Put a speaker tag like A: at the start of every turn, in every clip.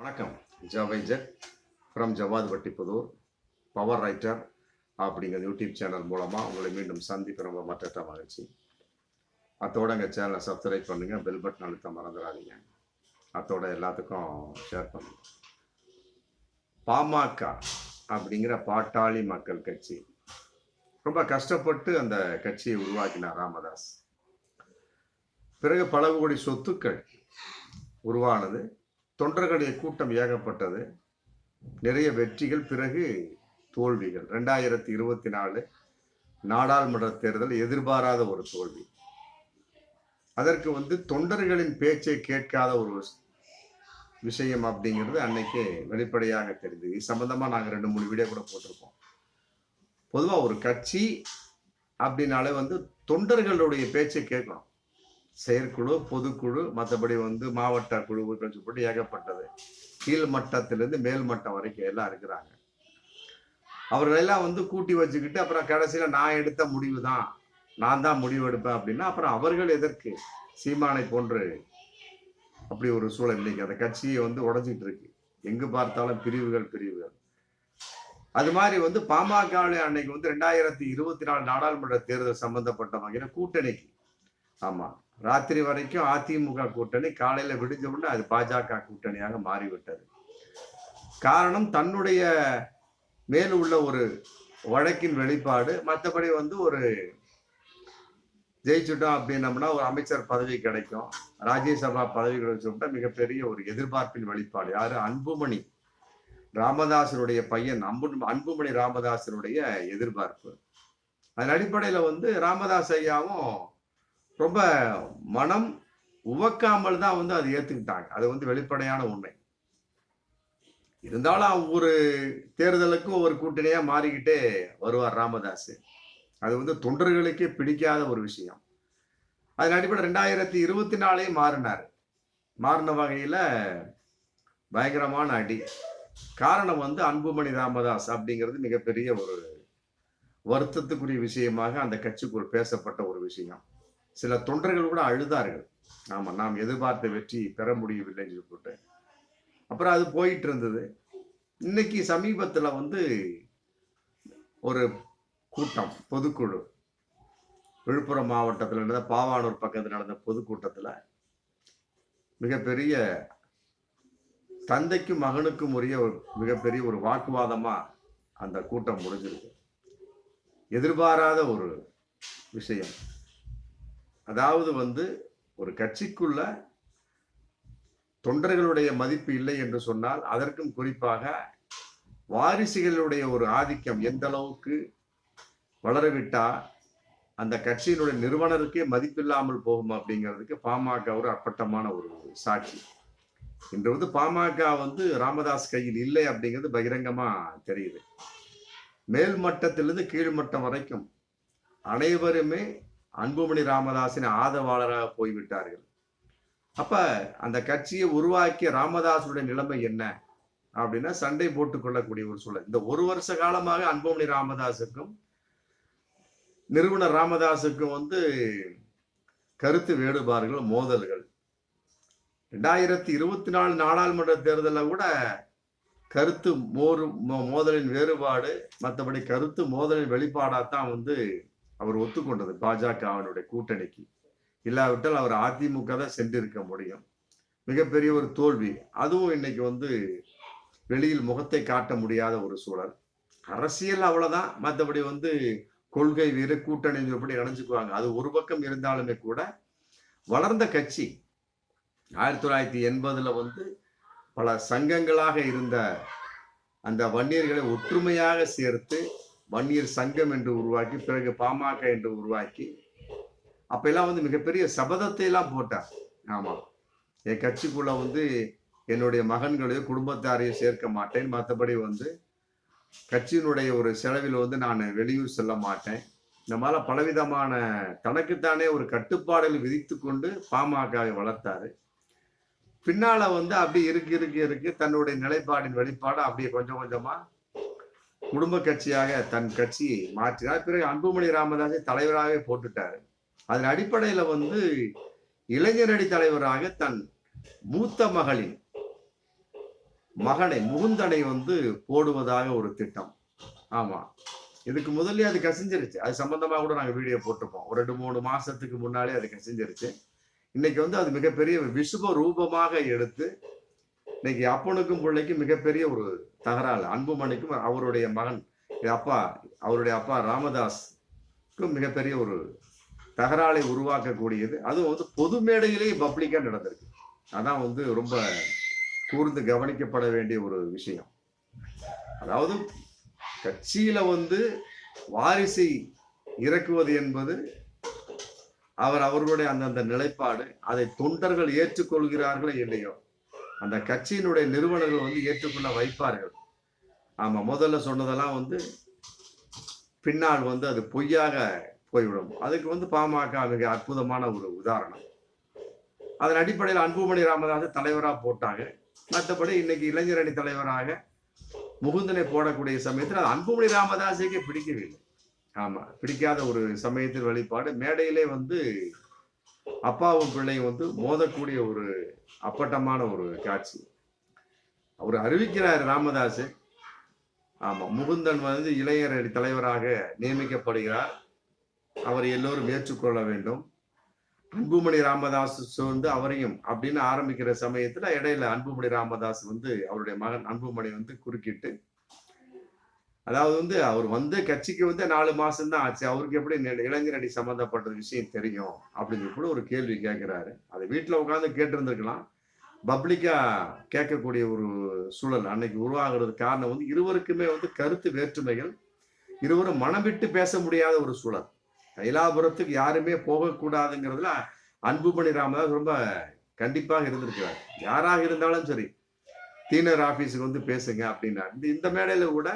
A: வணக்கம். ஜவைஜக் from Javad Vattipudur, power writer அப்படிங்கிற யூடியூப் சேனல் மூலமாக உங்களை மீண்டும் சந்திக்க ரொம்ப மற்ற மகிழ்ச்சி. அத்தோட எங்கள் சேனலை சப்ஸ்கிரைப் பண்ணுங்கள், பெல் பட்டன் அழுத்த மறந்துடாதீங்க. அத்தோட எல்லாத்துக்கும் ஷேர் பண்ணுங்க. பாமக அப்படிங்கிற பாட்டாளி மக்கள் கட்சி ரொம்ப கஷ்டப்பட்டு அந்த கட்சியை உருவாக்கினார் ராமதாஸ். பிறகு பல கோடி சொத்துக்கள் உருவானது, தொண்டர்களுடைய கூட்டம் ஏகப்பட்டது, நிறைய வெற்றிகள், பிறகு தோல்விகள். 2024 நாடாளுமன்ற தேர்தல் எதிர்பாராத ஒரு தோல்வி. அதற்கு தொண்டர்களின் பேச்சை கேட்காத ஒரு விஷயம் அப்படிங்கிறது அன்னைக்கு வெளிப்படையாக தெரிஞ்சது. இது சம்பந்தமா நாங்கள் 2-3 வீடியோ கூட போட்டிருக்கோம். பொதுவா ஒரு கட்சி அப்படின்னாலே தொண்டர்களுடைய பேச்சை கேட்கணும். செயற்குழு, பொதுக்குழு, மற்றபடி மாவட்ட குழுவுகள் சொல்லிட்டு ஏகப்பட்டது. கீழ் மட்டத்திலிருந்து மேல் மட்டம் வரைக்கும் எல்லாம் இருக்கிறாங்க. அவர்களெல்லாம் கூட்டி வச்சுக்கிட்டு அப்புறம் கடைசியில நான் எடுத்த முடிவு தான், நான் தான் முடிவு எடுப்பேன் அப்படின்னா அப்புறம் அவர்கள் எதற்கு? சீமானை போன்று அப்படி ஒரு சூழல் இன்னைக்கு அந்த கட்சியை உடைஞ்சிட்டு இருக்கு. எங்கு பார்த்தாலும் பிரிவுகள். அது மாதிரி பாமக அன்னைக்கு 2024 நாடாளுமன்ற தேர்தல் சம்பந்தப்பட்ட வகையில கூட்டணிக்கு, ஆமா, ராத்திரி வரைக்கும் அதிமுக கூட்டணி, காலையில விடிஞ்ச உடனே அது பாஜக கூட்டணியாக மாறிவிட்டது. காரணம் தன்னுடைய மேல் உள்ள ஒரு வழக்கின் வெளிப்பாடு. மற்றபடி ஒரு ஜெயிச்சுட்டோம் அப்படின்னம்னா ஒரு அமைச்சர் பதவி கிடைக்கும், ராஜ்யசபா பதவி கிடைச்சோம்னா மிகப்பெரிய ஒரு எதிர்பார்ப்பின் வெளிப்பாடு. யாரு? அன்புமணி ராமதாசனுடைய பையன் அன்புமணி ராமதாசனுடைய எதிர்பார்ப்பு. அதன் அடிப்படையில ராமதாஸ் ஐயாவும் ரொம்ப மனம் உவக்காமல் தான் அதை ஏத்துக்கிட்டாங்க. அது வெளிப்படையான உண்மை. இருந்தாலும் ஒரு தேர்தலுக்கும் ஒரு கூட்டணியா மாறிக்கிட்டே வருவார் ராமதாஸ். அது தொண்டர்களுக்கே பிடிக்காத ஒரு விஷயம். அதன் அடிப்படை 2024 மாறின வகையில பயங்கரமான அடி. காரணம் அன்புமணி ராமதாஸ் அப்படிங்கிறது மிகப்பெரிய ஒரு வருத்தத்துக்குரிய விஷயமாக அந்த கட்சிக்குள் பேசப்பட்ட ஒரு விஷயம். சில தொண்டர்கள் கூட அழுதார்கள். ஆமா, நாம் எதிர்பார்த்த வெற்றி பெற முடியவில்லைன்னு சொல்லிட்டு. அப்புறம் அது போயிட்டு இருந்தது. இன்னைக்கு சமீபத்துல ஒரு கூட்டம், பொதுக்குழு, விழுப்புரம் மாவட்டத்தில் நடந்த பாவானூர் பக்கத்தில் நடந்த பொதுக்கூட்டத்துல மிகப்பெரிய தந்தைக்கும் மகனுக்கும் உரிய மிகப்பெரிய ஒரு வாக்குவாதமா அந்த கூட்டம் முடிஞ்சிருக்கு. எதிர்பாராத ஒரு விஷயம். அதாவது ஒரு கட்சிக்குள்ள தொண்டர்களுடைய மதிப்பு இல்லை என்று சொன்னால், அதற்கும் குறிப்பாக வாரிசுகளுடைய ஒரு ஆதிக்கம் எந்த அளவுக்கு வளரவிட்டா அந்த கட்சியினுடைய நிறுவனருக்கே மதிப்பில்லாமல் போகும் அப்படிங்கிறதுக்கு பாமக ஒரு அப்பட்டமான ஒரு சாட்சி. இன்று பாமக ராமதாஸ் கையில் இல்லை அப்படிங்கிறது பகிரங்கமா தெரியுது. மேல் மட்டத்திலிருந்து கீழ்மட்டம் வரைக்கும் அனைவருமே அன்புமணி ராமதாஸின் ஆதரவாளராக போய்விட்டார்கள். அப்ப அந்த கட்சியை உருவாக்கிய ராமதாசுடைய நிலைமை என்ன அப்படின்னா சண்டை போட்டுக் கொள்ளக்கூடிய ஒரு சூழல். இந்த ஒரு வருஷ காலமாக அன்புமணி ராமதாஸுக்கும் நிறுவனர் ராமதாஸுக்கும் கருத்து வேறுபாடுகள், மோதல்கள். 2024 நாடாளுமன்ற தேர்தலில் கூட கருத்து மோதலின் வேறுபாடு, மற்றபடி கருத்து மோதலின் வெளிப்பாடாத்தான் அவர் ஒத்துக்கொண்டது பாஜகவினுடைய கூட்டணிக்கு. இல்லாவிட்டால் அவர் அதிமுக தான் சென்றிருக்க முடியும். மிகப்பெரிய ஒரு தோல்வி. அதுவும் இன்னைக்கு வெளியில் முகத்தை காட்ட முடியாத ஒரு சூழல். அரசியல் அவ்வளவுதான். மற்றபடி கொள்கை வேறு, கூட்டணி எப்படி இணைஞ்சுக்குவாங்க. அது ஒரு பக்கம் இருந்தாலுமே கூட வளர்ந்த கட்சி. 1980 பல சங்கங்களாக இருந்த அந்த வன்னியர்களை ஒற்றுமையாக சேர்த்து வன்னியர் சங்கம் என்று உருவாக்கி, பிறகு பாமக என்று உருவாக்கி, அப்ப எல்லாம் மிகப்பெரிய சபதத்தை எல்லாம் போட்டார். ஆமா, என் கட்சிக்குள்ள என்னுடைய மகன்களையோ குடும்பத்தாரையோ சேர்க்க மாட்டேன், மற்றபடி கட்சியினுடைய ஒரு செலவில் நான் வெளியூர் செல்ல மாட்டேன். இந்த மாதிரி பலவிதமான தனக்குத்தானே ஒரு கட்டுப்பாடுகள் விதித்து கொண்டு பாமகவை வளர்த்தாரு. பின்னால அப்படி இருக்கு தன்னுடைய நிலைப்பாடின் வெளிப்பாடு அப்படியே கொஞ்சம் கொஞ்சமா குடும்ப கட்சியாக தன் கட்சியை மாற்றினார். பிறகு அன்புமணி ராமதாஸை தலைவராகவே போட்டுட்டாரு. அதன் அடிப்படையில இளைஞரணி தலைவராக தன் மூத்த மகளின் மகனை முகுந்தனை வந்து போடுவதாக ஒரு திட்டம். ஆமா, இதுக்கு முதல்ல அது கசிஞ்சிருச்சு. அது சம்பந்தமா கூட நாங்க வீடியோ போட்டிருப்போம். ஒரு 2-3 மாசத்துக்கு முன்னாலே அது கசிஞ்சிருச்சு. இன்னைக்கு வந்து அது மிகப்பெரிய விசுவ ரூபமாக எடுத்து இன்னைக்கு அப்பனுக்கும் பிள்ளைக்கும் மிகப்பெரிய ஒரு தகராறு. அன்புமணிக்கும் அவருடைய மகன் அப்பா, அவருடைய அப்பா ராமதாஸ்க்கும் மிகப்பெரிய ஒரு தகராறை உருவாக்கக்கூடியது. அதுவும் வந்து பொது மேடையிலேயே பப்ளிக்கா நடந்திருக்கு. அதான் வந்து ரொம்ப கூர்ந்து கவனிக்கப்பட வேண்டிய ஒரு விஷயம். அதாவது கட்சியில வந்து வாரிசை இறக்குவது என்பது அவர்களுடைய அந்தந்த நிலைப்பாடு. அதை தொண்டர்கள் ஏற்றுக்கொள்கிறார்களோ இல்லையோ, அந்த கட்சியினுடைய நிறுவனர்கள் வந்து ஏற்றுக்கொள்ள வைப்பார்கள். ஆமா, முதல்ல சொன்னதெல்லாம் வந்து பின்னால் வந்து அது பொய்யாக போய்விடும். அதுக்கு வந்து பாமக மிக அற்புதமான ஒரு உதாரணம். அதன் அடிப்படையில் அன்புமணி ராமதாஸ் தலைவராக போட்டாங்க. மற்றபடி இன்னைக்கு இளைஞர் அணி தலைவராக முகுந்தனை போடக்கூடிய சமயத்தில் அன்புமணி ராமதாஸுக்கே பிடிக்கவில்லை. ஆமா, பிடிக்காத ஒரு சமயத்தில் வெளிப்பாடு. மேடையிலே வந்து அப்பாவும் பிள்ளையும் வந்து மோதக்கூடிய ஒரு அப்பட்டமான ஒரு காட்சி. அவர் அறிவிக்கிறார் ராமதாஸ். ஆமா, முகுந்தன் வந்து இளைஞர் அணி தலைவராக நியமிக்கப்படுகிறார். அவர் எல்லோரும் ஏற்றுக்கொள்ள வேண்டும். அன்புமணி ராமதாஸ் வந்து அவரையும் அப்படின்னு ஆரம்பிக்கிற சமயத்துல இடையில அன்புமணி ராமதாஸ் வந்து அவருடைய மகன் அன்புமணி வந்து குறுக்கிட்டு, அதாவது வந்து அவர் வந்து கட்சிக்கு வந்து 4 மாசம் தான் ஆச்சு, அவருக்கு எப்படி இளைஞர் அணி சம்பந்தப்பட்ட விஷயம் தெரியும் அப்படின்னு கூட ஒரு கேள்வி கேட்கிறாரு. அதை வீட்டுல உட்காந்து கேட்டு இருந்திருக்கலாம். பப்ளிக்கா கேட்கக்கூடிய ஒரு சூழல் அன்னைக்கு உருவாகிறது காரணம் வந்து இருவருக்குமே வந்து கருத்து வேற்றுமைகள், இருவரும் மனம் விட்டு பேச முடியாத ஒரு சூழல். தைலாபுரத்துக்கு யாருமே போகக்கூடாதுங்கிறதுல அன்புமணி ராமதாஸ் ரொம்ப கண்டிப்பாக இருந்திருக்கிறார். யாராக இருந்தாலும் சரி, தீனர் ஆபீஸுக்கு வந்து பேசுங்க அப்படின்னா. இந்த மேடையில கூட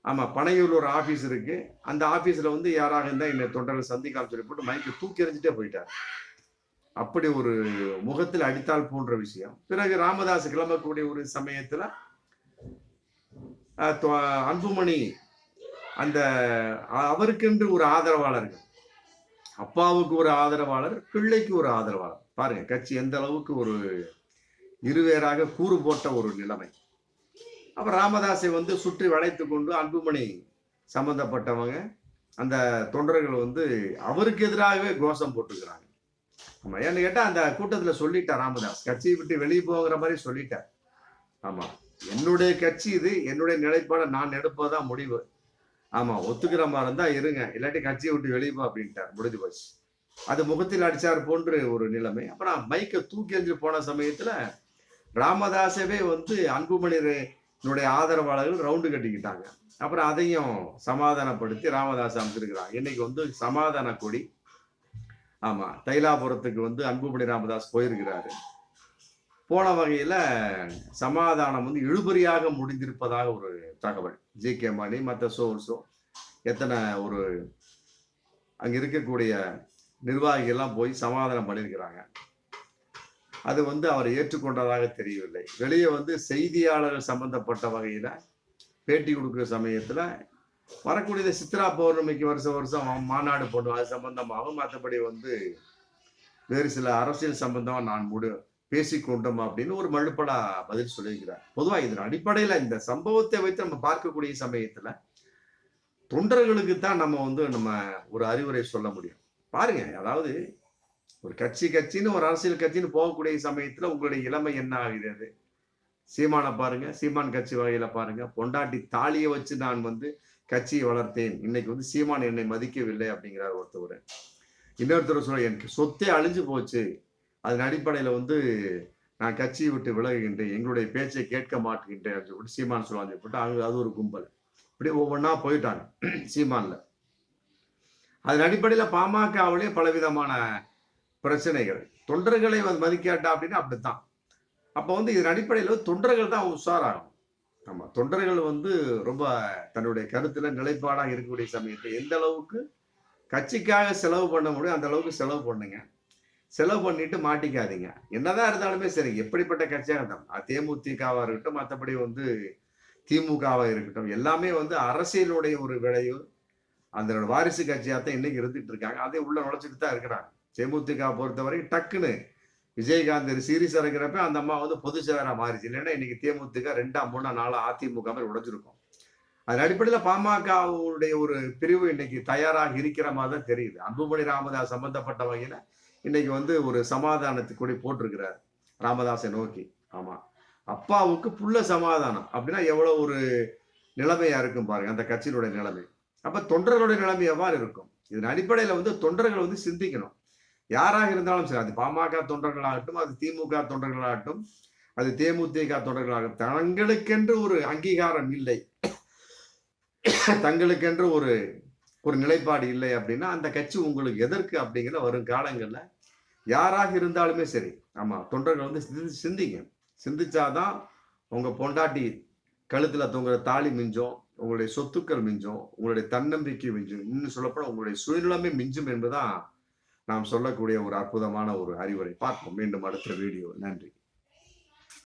A: ஆமா, பனையூர்ல ஒரு ஆபீஸ் இருக்கு. அந்த ஆபீஸ்ல வந்து யாராக இருந்தா இந்த தொண்டர்கள் சந்திக்காம சொல்லி போட்டு மைக்கு தூக்கி எறிஞ்சிட்டே போயிட்டார். அப்படி ஒரு முகத்தில் அடித்தால் போன்ற விஷயம். பிறகு ராமதாஸ் கிளம்பக்கூடிய ஒரு சமயத்துல அன்புமணி அந்த அவருக்கென்று ஒரு ஆதரவாளர்கள், அப்பாவுக்கு ஒரு ஆதரவாளர், பிள்ளைக்கு ஒரு ஆதரவாளர். பாருங்க கட்சி எந்த அளவுக்கு ஒரு இருவேறாக கூறு போட்ட ஒரு நிலைமை. அப்ப ராமதாஸை வந்து சுற்றி வளைத்து கொண்டு அன்புமணி சம்பந்தப்பட்டவங்க அந்த தொண்டர்கள் வந்து அவருக்கு எதிராகவே கோஷம் போட்டுக்கிறாங்க. ஆமா, ஏன்னு கேட்டா அந்த கூட்டத்துல சொல்லிட்டார் ராமதாஸ், கட்சியை விட்டு வெளியே போகிற மாதிரி சொல்லிட்டார். ஆமா, என்னுடைய கட்சி இது, என்னுடைய நிலைப்பாட நான் எடுப்பதான் முடிவு. ஆமா, ஒத்துக்கிற மாதிரி இருந்தா இருங்க, இல்லாட்டி கட்சியை விட்டு வெளியே போ அப்படின்ட்டார். முடிஞ்சு போச்சு. அது முகத்தில் அடிச்சார் போன்று ஒரு நிலைமை. அப்புறம் மைக்கை தூக்கி எறிஞ்சு போன சமயத்துல ராமதாசவே வந்து அன்புமணியினுடைய ஆதரவாளர்கள் ரவுண்டு கட்டிக்கிட்டாங்க. அப்புறம் அதையும் சமாதானப்படுத்தி ராமதாஸ் அமைச்சிருக்கிறாங்க. இன்னைக்கு வந்து சமாதான கொடி. ஆமா, தைலாபுரத்துக்கு வந்து அன்புமணி ராமதாஸ் போயிருக்கிறாரு. போன வகையில சமாதானம் வந்து இழுபறியாக முடிந்திருப்பதாக ஒரு தகவல். ஜி.கே. மணி மற்ற சோர்ஸோ எத்தனை ஒரு அங்க இருக்கக்கூடிய நிர்வாகிகள் எல்லாம் போய் சமாதானம் பண்ணியிருக்கிறாங்க. அது வந்து அவர் ஏற்றுக்கொண்டதாக தெரியவில்லை. வெளியே வந்து செய்தியாளர்கள் சம்பந்தப்பட்ட வகையில பேட்டி கொடுக்குற சமயத்துல வரக்கூடிய சித்ரா பௌர்ணமிக்கு வருஷம் மாநாடு போடுவோம், அது சம்பந்தமாகவும் மற்றபடி வந்து வேறு சில அரசியல் சம்பந்தமா நான் பேசிக்கொண்டோம் அப்படின்னு ஒரு மழுப்படா பதில் சொல்லியிருக்கிறார். பொதுவா இதன் அடிப்படையில இந்த சம்பவத்தை வைத்து நம்ம பார்க்கக்கூடிய சமயத்துல தொண்டர்களுக்கு தான் நம்ம ஒரு அறிவுரை சொல்ல முடியும். பாருங்க, அதாவது ஒரு கட்சின்னு ஒரு அரசியல் கட்சின்னு போகக்கூடிய சமயத்துல உங்களுடைய இளமை என்ன ஆகிறது? சீமானை பாருங்க, சீமான் கட்சி வகையில பாருங்க. பொண்டாட்டி தாலியை வச்சு நான் வந்து கட்சியை வளர்த்தேன், இன்னைக்கு வந்து சீமான் என்னை மதிக்கவில்லை அப்படிங்கிறார் ஒருத்தவர். இன்னொருத்தர் சொல்ல எனக்கு சொத்தே அழிஞ்சு போச்சு, அதன் அடிப்படையில வந்து நான் கட்சியை விட்டு விலகுகின்றேன், எங்களுடைய பேச்சை கேட்க மாட்டேங்கின்றேன் அப்படின்னு சொல்லிட்டு சீமான் சொல்லுவாங்க போட்டு அது ஒரு கும்பல். இப்படி ஒவ்வொன்றா போயிட்டாங்க சீமான்ல. அதன் அடிப்படையில பாமகவிலே பலவிதமான பிரச்சனைகள். தொண்டர்களை மதிக்காட்டா அப்படின்னு அப்படித்தான். அப்ப வந்து இதன் அடிப்படையில தொண்டர்கள் தான் உஷாராகும். ஆமா, தொண்டர்கள் வந்து ரொம்ப தன்னுடைய கருத்துல நிலைப்பாடாக இருக்கக்கூடிய சமயத்தை எந்த அளவுக்கு கட்சிக்காக செலவு பண்ண முடியும் அந்த அளவுக்கு செலவு பண்ணுங்க. செலவு பண்ணிட்டு மாட்டிக்காதீங்க. என்னதான் இருந்தாலுமே சரி, எப்படிப்பட்ட கட்சியாக இருந்தாலும் தேமுதிகவா இருக்கட்டும், மற்றபடி வந்து திமுகவா இருக்கட்டும், எல்லாமே வந்து அரசியலுடைய ஒரு விளைவு. அந்த வாரிசு கட்சியாகத்தான் இன்னைக்கு இருந்துட்டு இருக்காங்க. அதே உள்ள நுழைச்சிட்டு தான் இருக்கிறாங்க. தேமுதிக பொறுத்தவரை டக்குன்னு விஜயகாந்த் சீரியஸ் இறங்குறப்ப அந்த அம்மா வந்து பொதுச் செயலரா மாறிச்சு. இல்லைன்னா இன்னைக்கு தேமுதிக 2ஆம் 3ஆம் 4ஆம் அதிமுக மாதிரி உடைஞ்சிருக்கும். அதன் அடிப்படையில் பாமகவுடைய ஒரு பிரிவு இன்னைக்கு தயாராக இருக்கிற மாதிரி தான் தெரியுது. அன்புமணி ராமதாஸ் சம்பந்தப்பட்ட வகையில இன்னைக்கு வந்து ஒரு சமாதானத்துக்கு கூட போட்டிருக்கிறார் ராமதாஸை நோக்கி. ஆமா, அப்பாவுக்கு புள்ள சமாதானம் அப்படின்னா எவ்வளவு ஒரு நிலைமையா இருக்கும் பாருங்க அந்த கட்சியினுடைய நிலைமை. அப்ப தொண்டர்களுடைய நிலைமை எவ்வாறு இருக்கும்? இதன் அடிப்படையில வந்து தொண்டர்கள் வந்து சிந்திக்கணும். யாராக இருந்தாலும் சரி, அது பாமக தொண்டர்களாகட்டும், அது திமுக தொண்டர்களாகட்டும், அது தேமுதிக தொண்டர்களாகட்டும், தங்களுக்கென்று ஒரு அங்கீகாரம் இல்லை, தங்களுக்கென்று ஒரு ஒரு நிலைப்பாடு இல்லை அப்படின்னா அந்த கட்சி உங்களுக்கு எதற்கு அப்படிங்கிற வரும் காலங்கள்ல யாராக இருந்தாலுமே சரி, ஆமா, தொண்டர்கள் வந்து சிந்திங்க. சிந்திச்சாதான் உங்க பொண்டாட்டி கழுத்துல தொங்குற தாலி மிஞ்சும், உங்களுடைய சொத்துக்கள் மிஞ்சும், உங்களுடைய தன்னம்பிக்கை மிஞ்சும், இன்னும் சொல்லப்போனா உங்களுடைய சுயநிலைமை மிஞ்சும் என்பதுதான் நாம் சொல்லக்கூடிய ஒரு அற்புதமான ஒரு அறிவுரை. பார்ப்போம் மீண்டும் அடுத்த வீடியோ. நன்றி.